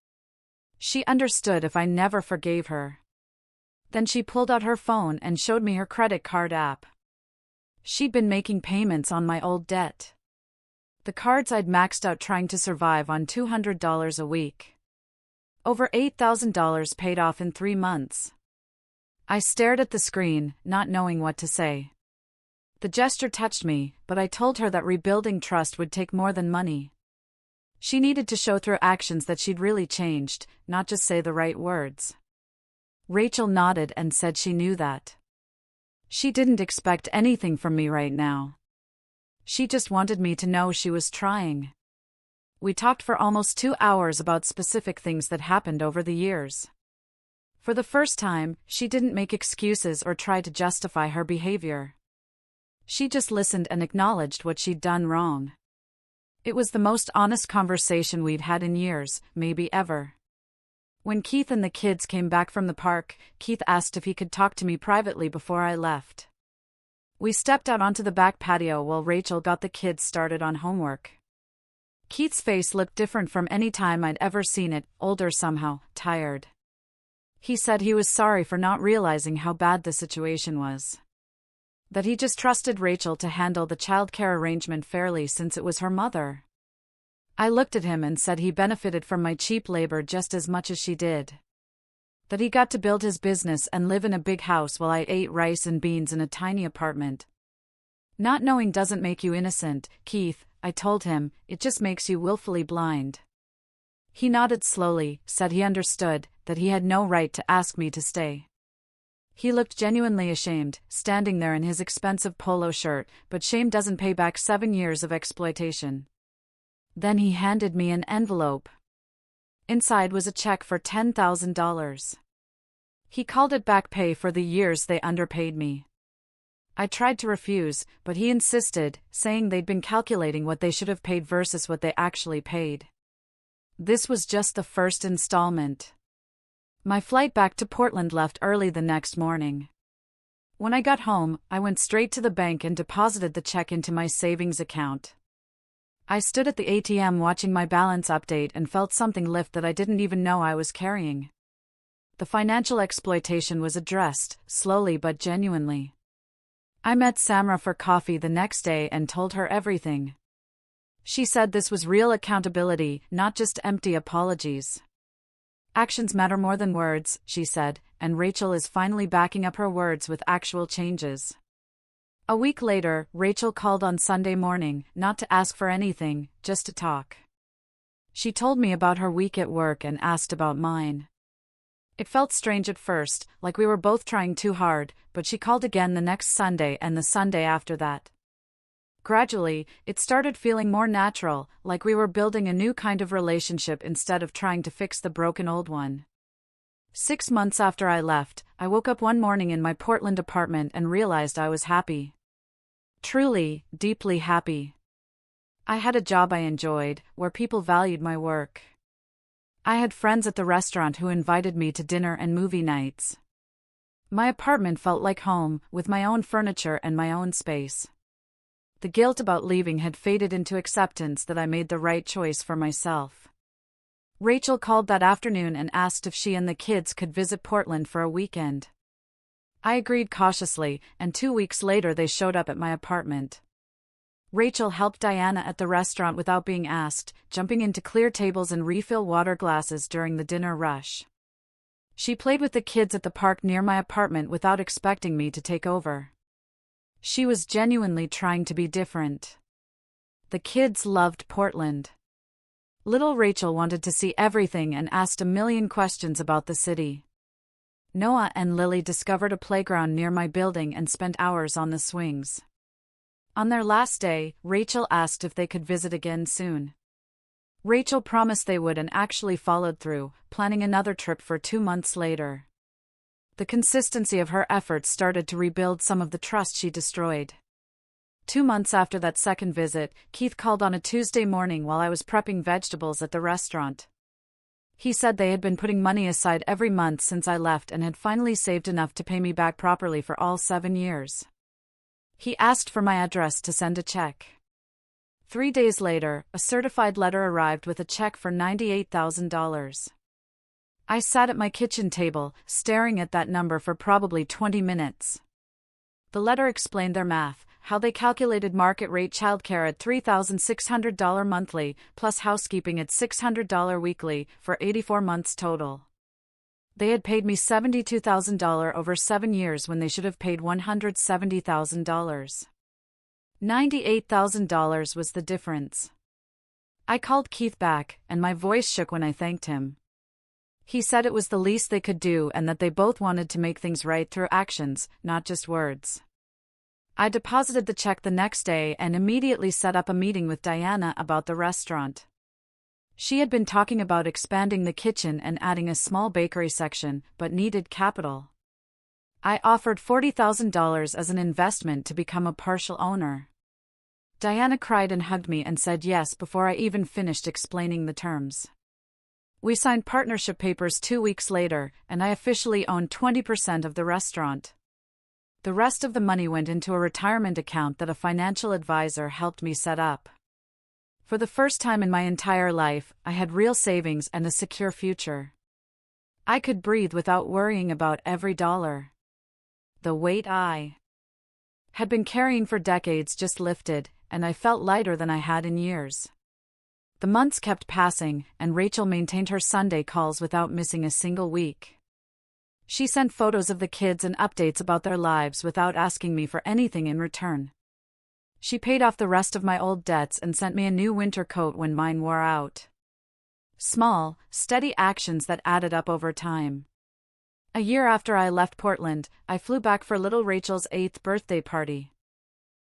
She understood if I never forgave her. Then she pulled out her phone and showed me her credit card app. She'd been making payments on my old debt. The cards I'd maxed out trying to survive on $200 a week. Over $8,000 paid off in 3 months. I stared at the screen, not knowing what to say. The gesture touched me, but I told her that rebuilding trust would take more than money. She needed to show through actions that she'd really changed, not just say the right words. Rachel nodded and said she knew that. She didn't expect anything from me right now. She just wanted me to know she was trying. We talked for almost 2 hours about specific things that happened over the years. For the first time, she didn't make excuses or try to justify her behavior. She just listened and acknowledged what she'd done wrong. It was the most honest conversation we'd had in years, maybe ever. When Keith and the kids came back from the park, Keith asked if he could talk to me privately before I left. We stepped out onto the back patio while Rachel got the kids started on homework. Keith's face looked different from any time I'd ever seen it, older somehow, tired. He said he was sorry for not realizing how bad the situation was. That he just trusted Rachel to handle the childcare arrangement fairly since it was her mother. I looked at him and said he benefited from my cheap labor just as much as she did. That he got to build his business and live in a big house while I ate rice and beans in a tiny apartment. Not knowing doesn't make you innocent, Keith, I told him, it just makes you willfully blind. He nodded slowly, said he understood, that he had no right to ask me to stay. He looked genuinely ashamed, standing there in his expensive polo shirt, but shame doesn't pay back 7 years of exploitation. Then he handed me an envelope. Inside was a check for $10,000. He called it back pay for the years they underpaid me. I tried to refuse, but he insisted, saying they'd been calculating what they should have paid versus what they actually paid. This was just the first installment. My flight back to Portland left early the next morning. When I got home, I went straight to the bank and deposited the check into my savings account. I stood at the ATM watching my balance update and felt something lift that I didn't even know I was carrying. The financial exploitation was addressed, slowly but genuinely. I met Samra for coffee the next day and told her everything. She said this was real accountability, not just empty apologies. Actions matter more than words, she said, and Rachel is finally backing up her words with actual changes. A week later, Rachel called on Sunday morning, not to ask for anything, just to talk. She told me about her week at work and asked about mine. It felt strange at first, like we were both trying too hard, but she called again the next Sunday and the Sunday after that. Gradually, it started feeling more natural, like we were building a new kind of relationship instead of trying to fix the broken old one. 6 months after I left, I woke up one morning in my Portland apartment and realized I was happy. Truly, deeply happy. I had a job I enjoyed, where people valued my work. I had friends at the restaurant who invited me to dinner and movie nights. My apartment felt like home, with my own furniture and my own space. The guilt about leaving had faded into acceptance that I made the right choice for myself. Rachel called that afternoon and asked if she and the kids could visit Portland for a weekend. I agreed cautiously, and 2 weeks later they showed up at my apartment. Rachel helped Diana at the restaurant without being asked, jumping in to clear tables and refill water glasses during the dinner rush. She played with the kids at the park near my apartment without expecting me to take over. She was genuinely trying to be different. The kids loved Portland. Little Rachel wanted to see everything and asked a million questions about the city. Noah and Lily discovered a playground near my building and spent hours on the swings. On their last day, Rachel asked if they could visit again soon. Rachel promised they would and actually followed through, planning another trip for 2 months later. The consistency of her efforts started to rebuild some of the trust she destroyed. 2 months after that second visit, Keith called on a Tuesday morning while I was prepping vegetables at the restaurant. He said they had been putting money aside every month since I left and had finally saved enough to pay me back properly for all 7 years. He asked for my address to send a check. 3 days later, a certified letter arrived with a check for $98,000. I sat at my kitchen table, staring at that number for probably 20 minutes. The letter explained their math, how they calculated market rate childcare at $3,600 monthly, plus housekeeping at $600 weekly, for 84 months total. They had paid me $72,000 over 7 years when they should have paid $170,000. $98,000 was the difference. I called Keith back, and my voice shook when I thanked him. He said it was the least they could do and that they both wanted to make things right through actions, not just words. I deposited the check the next day and immediately set up a meeting with Diana about the restaurant. She had been talking about expanding the kitchen and adding a small bakery section, but needed capital. I offered $40,000 as an investment to become a partial owner. Diana cried and hugged me and said yes before I even finished explaining the terms. We signed partnership papers 2 weeks later, and I officially owned 20% of the restaurant. The rest of the money went into a retirement account that a financial advisor helped me set up. For the first time in my entire life, I had real savings and a secure future. I could breathe without worrying about every dollar. The weight I had been carrying for decades just lifted, and I felt lighter than I had in years. The months kept passing, and Rachel maintained her Sunday calls without missing a single week. She sent photos of the kids and updates about their lives without asking me for anything in return. She paid off the rest of my old debts and sent me a new winter coat when mine wore out. Small, steady actions that added up over time. A year after I left Portland, I flew back for little Rachel's 8th birthday party.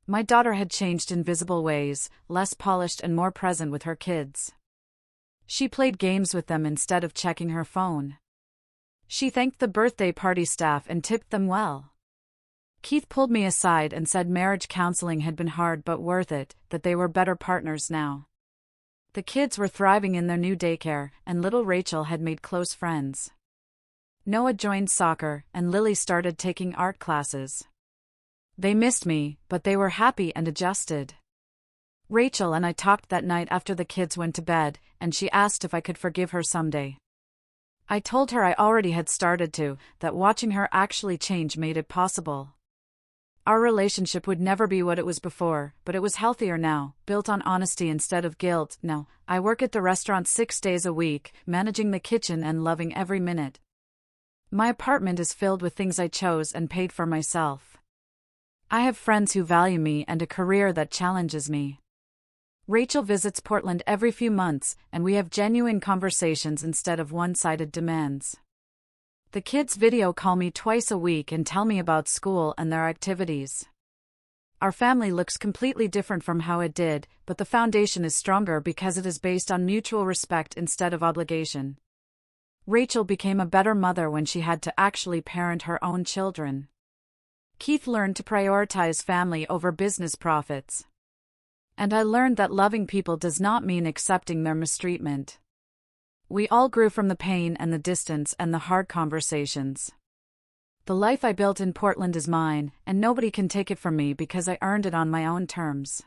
My daughter had changed in visible ways, less polished and more present with her kids. She played games with them instead of checking her phone. She thanked the birthday party staff and tipped them well. Keith pulled me aside and said marriage counseling had been hard but worth it, that they were better partners now. The kids were thriving in their new daycare, and little Rachel had made close friends. Noah joined soccer, and Lily started taking art classes. They missed me, but they were happy and adjusted. Rachel and I talked that night after the kids went to bed, and she asked if I could forgive her someday. I told her I already had started to, that watching her actually change made it possible. Our relationship would never be what it was before, but it was healthier now, built on honesty instead of guilt. Now, I work at the restaurant 6 days a week, managing the kitchen and loving every minute. My apartment is filled with things I chose and paid for myself. I have friends who value me and a career that challenges me. Rachel visits Portland every few months, and we have genuine conversations instead of one-sided demands. The kids video call me twice a week and tell me about school and their activities. Our family looks completely different from how it did, but the foundation is stronger because it is based on mutual respect instead of obligation. Rachel became a better mother when she had to actually parent her own children. Keith learned to prioritize family over business profits. And I learned that loving people does not mean accepting their mistreatment. We all grew from the pain and the distance and the hard conversations. The life I built in Portland is mine, and nobody can take it from me because I earned it on my own terms.